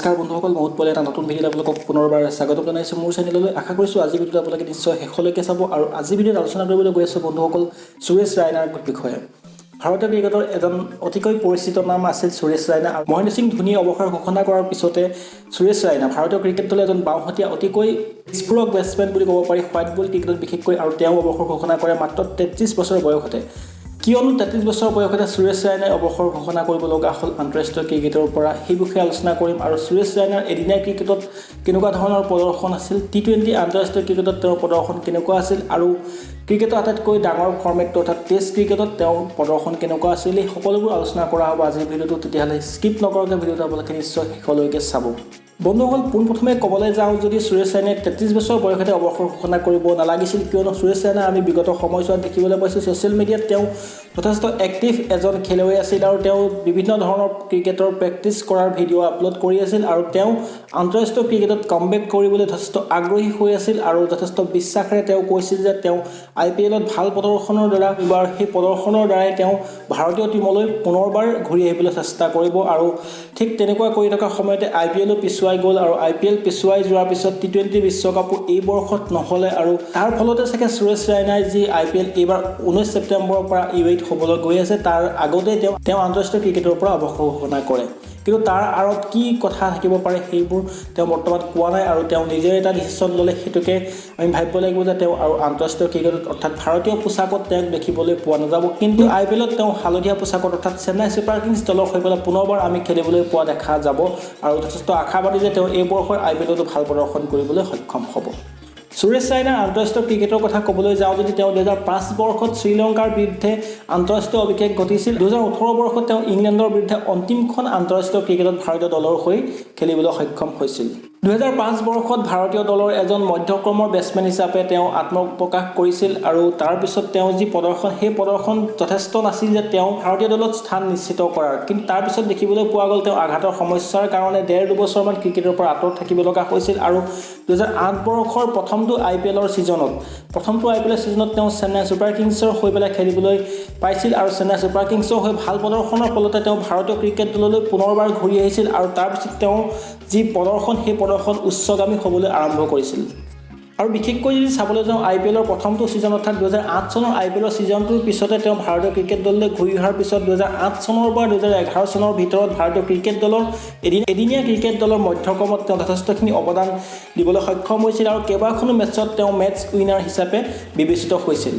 নমস্কাৰ বন্ধুসকল, বহুত পলে এটা নতুন ভিডিঅ'ত আপোনালোকক পুনৰবাৰ স্বাগতম জনাইছোঁ মোৰ চেনেললৈ। আশা কৰিছোঁ আজি ভিডিঅ'টো আপোনালোকে নিশ্চয় শেষলৈকে চাব। আৰু আজি ভিডিঅ'ত আলোচনা কৰিবলৈ গৈ আছোঁ বন্ধুসকল সুৰেশ ৰাইনাৰ বিষয়ে। ভাৰতীয় ক্ৰিকেটৰ এজন অতিকৈ পৰিচিত নাম আছিল সুৰেশ ৰাইনা। আৰু মহেন্দ্ৰ সিং ধোনীয়ে অৱসৰ ঘোষণা কৰাৰ পিছতে সুৰেশ ৰাইনা ভাৰতীয় ক্ৰিকেট দলৰ এজন বাওঁহতীয়া অতিকৈ বিস্ফোৰক বেটছমেন বুলি ক'ব পাৰি হোৱাইট বল ক্ৰিকেটত বিশেষকৈ। আৰু তেওঁ অৱসৰ ঘোষণা কৰে মাত্ৰ 33 বছৰ বয়সতে। কিয়নো 33 বছৰ বয়সতে সুৰেশ ৰাইনাই অৱসৰ ঘোষণা কৰিব লগা হ'ল আন্তঃৰাষ্ট্ৰীয় ক্ৰিকেটৰ পৰা, সেই বিষয়ে আলোচনা কৰিম। আৰু সুৰেশ ৰাইনাৰ এদিনীয়া ক্ৰিকেটত কেনেকুৱা ধৰণৰ প্ৰদৰ্শন আছিল, টি20 আন্তঃৰাষ্ট্ৰীয় ক্ৰিকেটত তেওঁৰ প্ৰদৰ্শন কেনেকুৱা আছিল, আৰু ক্ৰিকেটৰ আটাইতকৈ ডাঙৰ ফৰ্মেটটো অৰ্থাৎ টেষ্ট ক্ৰিকেটত তেওঁৰ প্ৰদৰ্শন কেনেকুৱা আছিল, এই সকলোবোৰ আলোচনা কৰা হ'ব আজিৰ ভিডিঅ'টো। তেতিয়াহ'লে স্কিপ নকৰাকৈ ভিডিঅ'টো আপোনালোকে নিশ্চয় শেষলৈকে চাব। বন্ধুসকল, পোনপ্ৰথমে ক'বলৈ যাওঁ যদি সুৰেশ ৰাইনাই 33 বছৰ বয়সতে অৱসৰ ঘোষণা কৰিব নালাগিছিল, কিয়নো সুৰেশ ৰাইনা আমি বিগত সময়ছোৱাত দেখিবলৈ পাইছোঁ ছ'চিয়েল মিডিয়াত তেওঁ যথেষ্ট এক্টিভ এজন খেলুৱৈ আছিল। আৰু তেওঁ বিভিন্ন ধৰণৰ ক্ৰিকেটৰ প্ৰেক্টিছ কৰাৰ ভিডিঅ' আপলোড কৰি আছিল। আৰু তেওঁ আন্তঃৰাষ্ট্ৰীয় ক্ৰিকেটত কামবেক কৰিবলৈ যথেষ্ট আগ্ৰহী হৈ আছিল। আৰু যথেষ্ট বিশ্বাসেৰে তেওঁ কৈছিল যে তেওঁ IPLত ভাল প্ৰদৰ্শনৰ দ্বাৰা এইবাৰ সেই প্ৰদৰ্শনৰ দ্বাৰাই তেওঁ ভাৰতীয় টীমলৈ পুনৰবাৰ ঘূৰি আহিবলৈ চেষ্টা কৰিব। আৰু ঠিক তেনেকুৱা কৰি থকা সময়তে IPLও পিছুৱাই গ'ল। আৰু IPL পিছুৱাই যোৱাৰ পিছত টি20 বিশ্বকাপো এই বৰ্ষত নহ'লে। আৰু তাৰ ফলতে চাগে সুৰেশ ৰাইনাই যি IPL এইবাৰ 19 ছেপ্টেম্বৰৰ পৰা U8 হ'বলৈ গৈ আছে, তাৰ আগতেই তেওঁ আন্তঃৰাষ্ট্ৰীয় ক্ৰিকেটৰ পৰা অৱসৰ ঘোষণা কৰে। কিন্তু তাৰ আঁৰত কি কথা থাকিব পাৰে সেইবোৰ তেওঁ বৰ্তমান কোৱা নাই। আৰু তেওঁ নিজে এটা ডিচিশ্যন ল'লে, সেইটোকে আমি ভাবিব লাগিব যে তেওঁ আৰু আন্তঃৰাষ্ট্ৰীয় ক্ৰিকেটত অৰ্থাৎ ভাৰতীয় পোচাকত তেওঁক দেখিবলৈ পোৱা নাযাব। কিন্তু IPLত তেওঁ হালধীয়া পোচাকত অৰ্থাৎ চেন্নাই ছুপাৰ কিংছ দলৰ হৈ পেলাই পুনৰবাৰ আমি খেলিবলৈ পোৱা দেখা যাব। আৰু যথেষ্ট আশাবাদী যে তেওঁ এই বৰ্ষৰ IPLতো ভাল প্ৰদৰ্শন কৰিবলৈ সক্ষম হ'ব। সুৰেশ ৰাইনাৰ আন্তঃৰাষ্ট্ৰীয় ক্ৰিকেটৰ কথা ক'বলৈ যাওঁ যদি তেওঁ 2005 বৰ্ষত শ্ৰীলংকাৰ বিৰুদ্ধে আন্তঃৰাষ্ট্ৰীয় অভিষেক ঘটিছিল। 2018 বৰ্ষত তেওঁ ইংলেণ্ডৰ বিৰুদ্ধে অন্তিমখন আন্তঃৰাষ্ট্ৰীয় ক্ৰিকেটত ভাৰতীয় দলৰ হৈ খেলিবলৈ সক্ষম হৈছিল। 2005 বৰ্ষত ভাৰতীয় দলৰ এজন মধ্যক্ৰমৰ বেটছমেন হিচাপে তেওঁ আত্মপ্ৰকাশ কৰিছিল। আৰু তাৰপিছত তেওঁ যি প্ৰদৰ্শন, সেই প্ৰদৰ্শন যথেষ্ট নাছিল যে তেওঁ ভাৰতীয় দলত স্থান নিশ্চিত কৰাৰ। কিন্তু তাৰপিছত দেখিবলৈ পোৱা গ'ল তেওঁ আঘাতৰ সমস্যাৰ কাৰণে 1.5-2 বছৰমান ক্ৰিকেটৰ পৰা আঁতৰত থাকিব লগা হৈছিল। আৰু 2008 বৰ্ষৰ প্ৰথমটো IPLৰ ছিজনত তেওঁ চেন্নাই ছুপাৰ কিংছৰ হৈ পেলাই খেলিবলৈ পাইছিল। আৰু চেন্নাই ছুপাৰ কিংছৰ হৈ ভাল প্ৰদৰ্শনৰ ফলতে তেওঁ ভাৰতীয় ক্ৰিকেট দললৈ পুনৰবাৰ ঘূৰি আহিছিল। আৰু তাৰপিছত তেওঁৰ যি প্ৰদৰ্শন, সেই প্ৰদৰ্শন উচ্চগামী হ'বলৈ আৰম্ভ কৰিছিল। আৰু বিশেষকৈ যদি চাবলৈ যাওঁ IPLৰ প্ৰথমটো ছিজন অৰ্থাৎ 2008 চনৰ IPLৰ ছিজনটোৰ পিছতে তেওঁ ভাৰতীয় ক্ৰিকেট দললৈ ঘূৰি অহাৰ পিছত 2008 চনৰ পৰা 2011 চনৰ ভিতৰত ভাৰতীয় ক্ৰিকেট দলৰ এদিনীয়া ক্ৰিকেট দলৰ মধ্যক্ৰমত তেওঁ যথেষ্টখিনি অৱদান দিবলৈ সক্ষম হৈছিল। আৰু কেইবাখনো মেটছত তেওঁ মেটছ উইনাৰ হিচাপে বিবেচিত হৈছিল।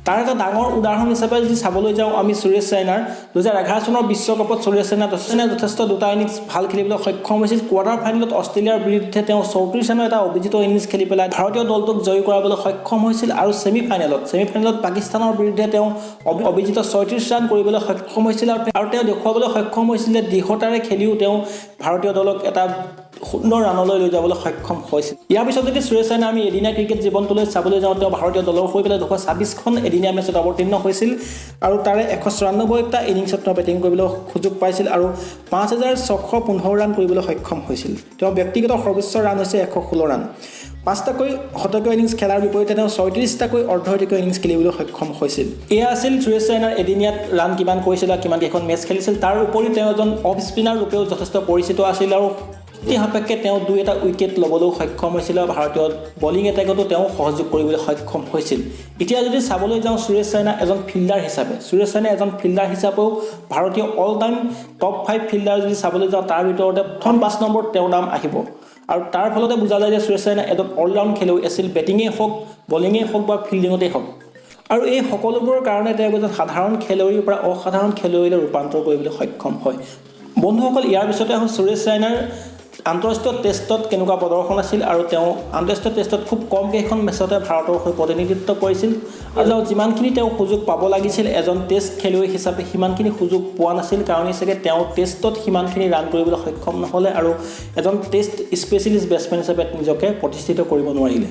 তাৰ এটা ডাঙৰ উদাহৰণ হিচাপে যদি চাবলৈ যাওঁ আমি সুৰেশ ৰাইনাৰ 2011 চনৰ বিশ্বকাপত সুৰেশ ৰাইনাই যথেষ্ট দুটা ইনিংছ ভাল খেলিবলৈ সক্ষম হৈছিল। কোৱাৰ্টাৰ ফাইনেলত অষ্ট্ৰেলিয়াৰ বিৰুদ্ধে তেওঁ 34 ৰানৰ এটা অভিজিত ইনিংছ খেলি পেলাই ভাৰতীয় দলটোক জয়ী কৰাবলৈ সক্ষম হৈছিল। আৰু ছেমিফাইনেলত পাকিস্তানৰ বিৰুদ্ধে তেওঁ অভিজিত 36 ৰান কৰিবলৈ সক্ষম হৈছিল। আৰু তেওঁ দেখুৱাবলৈ সক্ষম হৈছিল যে দৃঢ়তাৰে খেলিও তেওঁ ভাৰতীয় দলক এটা সুন্দৰ ৰানলৈ লৈ যাবলৈ সক্ষম হৈছিল। ইয়াৰ পিছত যদি সুৰেশ ৰাইনা আমি এদিনীয়া ক্ৰিকেট জীৱনটোলৈ চাবলৈ যাওঁ, তেওঁ ভাৰতীয় দলৰ হৈ পেলাই 226খন এদিনীয়া মেচত অৱতীৰ্ণ হৈছিল। আৰু তাৰে 194টা ইনিংছত তেওঁ বেটিং কৰিবলৈ সুযোগ পাইছিল। আৰু 5615 ৰান কৰিবলৈ সক্ষম হৈছিল। তেওঁ ব্যক্তিগত সৰ্বোচ্চ ৰান হৈছে 116 ৰান। 5টাকৈ শতকীয় ইনিংছ খেলাৰ বিপৰীতে তেওঁ 36টাকৈ অৰ্ধশতকীয় ইনিংছ খেলিবলৈ সক্ষম হৈছিল। এয়া আছিল সুৰেশ ৰাইনাৰ এদিনীয়াত ৰান কিমান কৰিছিল আৰু কিমান কেইখন মেচ খেলিছিল। তাৰ উপৰি তেওঁ এজন অফ স্পিনাৰ ৰূপেও যথেষ্ট পৰিচিত আছিল। আৰু সাপেক্ষে তেওঁ 2-এটা উইকেট ল'বলৈও সক্ষম হৈছিল। আৰু ভাৰতীয় বলিং এটেকতো তেওঁ সহযোগ কৰিবলৈ সক্ষম হৈছিল। এতিয়া যদি চাবলৈ যাওঁ সুৰেশ ৰাইনা এজন ফিল্ডাৰ হিচাপেও ভাৰতীয় অল টাইম টপ 5 ফিল্ডাৰ যদি চাবলৈ যাওঁ, তাৰ ভিতৰতে প্ৰথম 5 নম্বৰত তেওঁৰ নাম আহিব। আৰু তাৰ ফলতে বুজা যায় যে সুৰেশ ৰাইনা এজন অলৰাউণ্ড খেলুৱৈ আছিল, বেটিঙেই হওক, বলিঙেই হওক বা ফিল্ডিঙতেই হওক। আৰু এই সকলোবোৰৰ কাৰণে তেওঁ এজন সাধাৰণ খেলুৱৈৰ পৰা অসাধাৰণ খেলুৱৈলৈ ৰূপান্তৰ কৰিবলৈ সক্ষম হয়। বন্ধুসকল, ইয়াৰ পিছতে আহোঁ সুৰেশ ৰাইনাৰ আন্তঃৰাষ্ট্ৰীয় টেষ্টত কেনেকুৱা প্ৰদৰ্শন আছিল। আৰু তেওঁ আন্তঃৰাষ্ট্ৰীয় টেষ্টত খুব কম কেইখন মেচতে ভাৰতৰ হৈ প্ৰতিনিধিত্ব কৰিছিল। আৰু যিমানখিনি তেওঁ সুযোগ পাব লাগিছিল এজন টেষ্ট খেলুৱৈ হিচাপে, সিমানখিনি সুযোগ পোৱা নাছিল। কাৰণেই চাগে তেওঁ টেষ্টত সিমানখিনি ৰান কৰিবলৈ সক্ষম নহ'লে আৰু এজন টেষ্ট স্পেচিয়েলিষ্ট বেটছমেন হিচাপে নিজকে প্ৰতিষ্ঠিত কৰিব নোৱাৰিলে।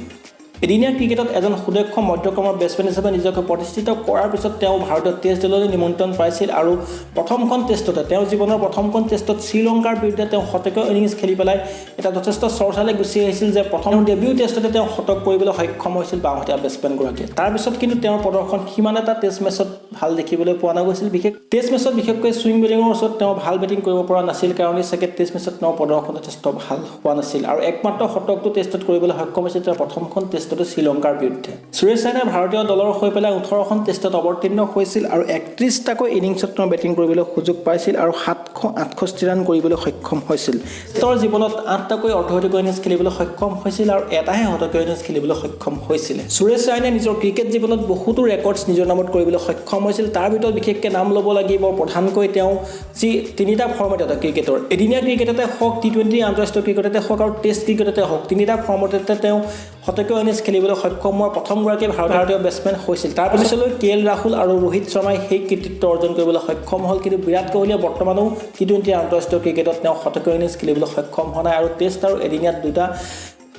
এদিনীয়া ক্ৰিকেটত এজন সুদক্ষ মধ্যক্ৰমৰ বেটছমেন হিচাপে নিজকে প্ৰতিষ্ঠিত কৰাৰ পিছত তেওঁ ভাৰতীয় টেষ্ট দললৈ নিমন্ত্ৰণ পাইছিল। আৰু প্ৰথমখন টেষ্টতে তেওঁৰ জীৱনৰ প্ৰথমখন টেষ্টত শ্ৰীলংকাৰ বিৰুদ্ধে তেওঁ শতকীয় ইনিংছ খেলি পেলাই এটা যথেষ্ট চৰ্চালৈ গুচি আহিছিল যে প্ৰথম ডেবিউ টেষ্টতে তেওঁ শতক কৰিবলৈ সক্ষম হৈছিল বাওঁহতীয়া বেটছমেনগৰাকীয়ে। তাৰপিছত কিন্তু তেওঁৰ প্ৰদৰ্শন সিমান এটা টেষ্ট মেচত ভাল দেখিবলৈ পোৱা নগৈছিল। বিশেষ টেষ্ট মেচত বিশেষকৈ ছুইং বেটিঙৰ ওচৰত তেওঁ ভাল বেটিং কৰিব পৰা নাছিল কাৰণে চাগে টেষ্ট মেচত তেওঁৰ প্ৰদৰ্শন যথেষ্ট ভাল হোৱা নাছিল আৰু একমাত্ৰ শতকটো টেষ্টত কৰিবলৈ সক্ষম হৈছিল তেওঁৰ প্ৰথমখন টেষ্টতো শ্ৰীলংকাৰ বিৰুদ্ধে। সুৰেশ ৰাইনাই ভাৰতীয় দলৰ হৈ পেলাই 18খন টেষ্টত অৱতীৰ্ণ হৈছিল আৰু 31টাকৈ ইনিংছত তেওঁ বেটিং কৰিবলৈ সুযোগ পাইছিল আৰু 768 ৰান কৰিবলৈ সক্ষম হৈছিল। তেওঁৰ জীৱনত 8টাকৈ অৰ্ধশতকীয় ইনিংছ খেলিবলৈ সক্ষম হৈছিল আৰু এটাহে শতকীয় ইনিংছ খেলিবলৈ সক্ষম হৈছিল। সুৰেশ ৰাইনাই নিজৰ ক্ৰিকেট জীৱনত বহুতো ৰেকৰ্ডছ নিজৰ নামত কৰিবলৈ সক্ষম হৈছিল। তাৰ ভিতৰত বিশেষকৈ নাম ল'ব লাগিব প্ৰধানকৈ তেওঁ যি 3টা ফৰ্মেটত ক্ৰিকেটৰ এদিনীয়া ক্ৰিকেটতে হওক, টি20 আন্তঃৰাষ্ট্ৰীয় ক্ৰিকেটতে হওক আৰু টেষ্ট ক্ৰিকেটতে হওক 3টা ফৰ্মেটতে তেওঁ শতকীয় ইনিংছ খেলিবলৈ সক্ষম হোৱা প্ৰথমগৰাকী ভাৰতীয় বেটছমেন হৈছিল। তাৰ পিছলৈ KL ৰাহুল আৰু ৰোহিত শৰ্মাই সেই কৃতিত্ব অৰ্জন কৰিবলৈ সক্ষম হ'ল, কিন্তু বিৰাট কোহলীয়ে বৰ্তমানো টি20 আন্তঃৰাষ্ট্ৰীয় ক্ৰিকেটত তেওঁ শতকীয় ইনিংছ খেলিবলৈ সক্ষম হোৱা নাই আৰু টেষ্ট আৰু এদিনীয়াত 2টা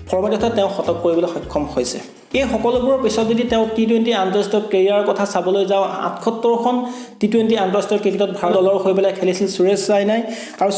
ফৰ্মেটতে তেওঁ শতক কৰিবলৈ সক্ষম হৈছে। এই সকলোবোৰৰ পিছত যদি তেওঁ টি20 আন্তঃৰাষ্ট্ৰীয় কেৰিয়াৰৰ কথা চাবলৈ যাওঁ, 78খন টি20 আন্তঃৰাষ্ট্ৰীয় ক্ৰিকেটত ভাৰত দলৰ হৈ পেলাই খেলিছিল সুৰেশ ৰাইনাই আৰু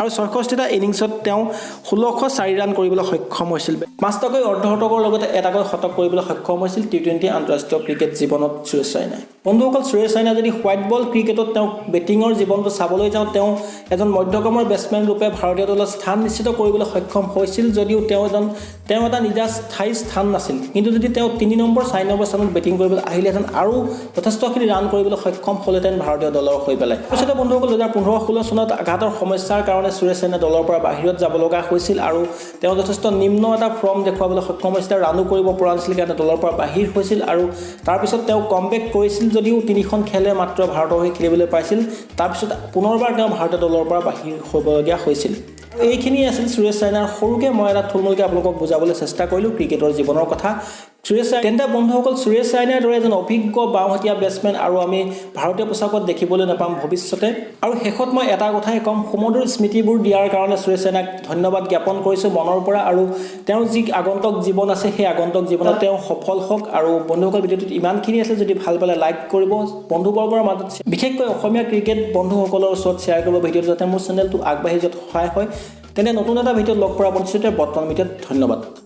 66টা ইনিংছত তেওঁ 1604 ৰান কৰিবলৈ সক্ষম হৈছিল। 5টাকৈ অৰ্ধশতকৰ লগতে এটাকৈ শতক কৰিবলৈ সক্ষম হৈছিল টি20 আন্তঃৰাষ্ট্ৰীয় ক্ৰিকেট জীৱনত সুৰেশ ৰাইনাই। বন্ধুসকল, সুৰেশ ৰাইনা যদি হোৱাইট বল ক্ৰিকেটত তেওঁ বেটিঙৰ জীৱনটো চাবলৈ যাওঁ, তেওঁ এজন মধ্যক্ৰমৰ বেটছমেন ৰূপে ভাৰতীয় দলত স্থান নিশ্চিত কৰিবলৈ সক্ষম হৈছিল যদিও তেওঁ এটা নিজা স্থায়ী স্থান নাছিল। কিন্তু যদি তেওঁ 3 নম্বৰ 4 নম্বৰ স্থানত বেটিং কৰিবলৈ আহিলেহেঁতেন আৰু যথেষ্টখিনি ৰান কৰিবলৈ সক্ষম হ'লহেঁতেন ভাৰতীয় দলৰ হৈ পেলাই। তাৰপিছতে বন্ধুসকল 2015-16 চনত আঘাতৰ সমস্যাৰ কাৰণে সুৰেশ ৰাইনা দলৰ পৰা বাহিৰত যাব লগা হৈছিল আৰু তেওঁ যথেষ্ট নিম্ন এটা ফৰ্ম দেখুৱাবলৈ সক্ষম হৈছিল, ৰানো কৰিব পৰা নাছিল কাৰণে দলৰ পৰা বাহিৰ হৈছিল আৰু তাৰপিছত তেওঁ কমবেক কৰিছিল যদিও 3খন খেলে মাত্ৰ ভাৰতৰ হৈ খেলিবলৈ পাইছিল। তাৰপিছত পুনৰবাৰ তেওঁ ভাৰতীয় দলৰ পৰা বাহিৰ হ'বলগীয়া হৈছিল। এইখিনি আছিল সুৰেশ ৰাইনাৰ সৰুকৈ মই এটা থুলমূলকৈ আপোনালোকক বুজাবলৈ চেষ্টা কৰিলোঁ ক্ৰিকেটৰ জীৱনৰ কথা। তেন্তে বন্ধুসকল, সুৰেশ ৰাইনাৰ দৰে এজন অভিজ্ঞ বাওঁহতীয়া বেটছমেন আৰু আমি ভাৰতীয় পোচাকত দেখিবলৈ নাপাম ভৱিষ্যতে। আৰু শেষত মই এটা কথাই ক'ম, সুমধুৰ স্মৃতিবোৰ দিয়াৰ কাৰণে সুৰেশ ৰাইনাক ধন্যবাদ জ্ঞাপন কৰিছোঁ মনৰ পৰা আৰু তেওঁৰ যি আগন্তুক জীৱন আছে সেই আগন্তুক জীৱনত তেওঁ সফল হওক। আৰু বন্ধুসকল, ভিডিঅ'টোত ইমানখিনি আছে, যদি ভাল পালে লাইক কৰিব, বন্ধুবৰ্গৰ মাজত বিশেষকৈ অসমীয়া ক্ৰিকেট বন্ধুসকলৰ ওচৰত শ্বেয়াৰ কৰিব ভিডিঅ'টো, যাতে মোৰ চেনেলটো আগবাঢ়ি যোৱাত সহায় হয়। তেনে নতুন এটা ভিডিঅ'ত লগ কৰা পঞ্চায়তে বৰ্তমান ভিডিঅ'ত ধন্যবাদ।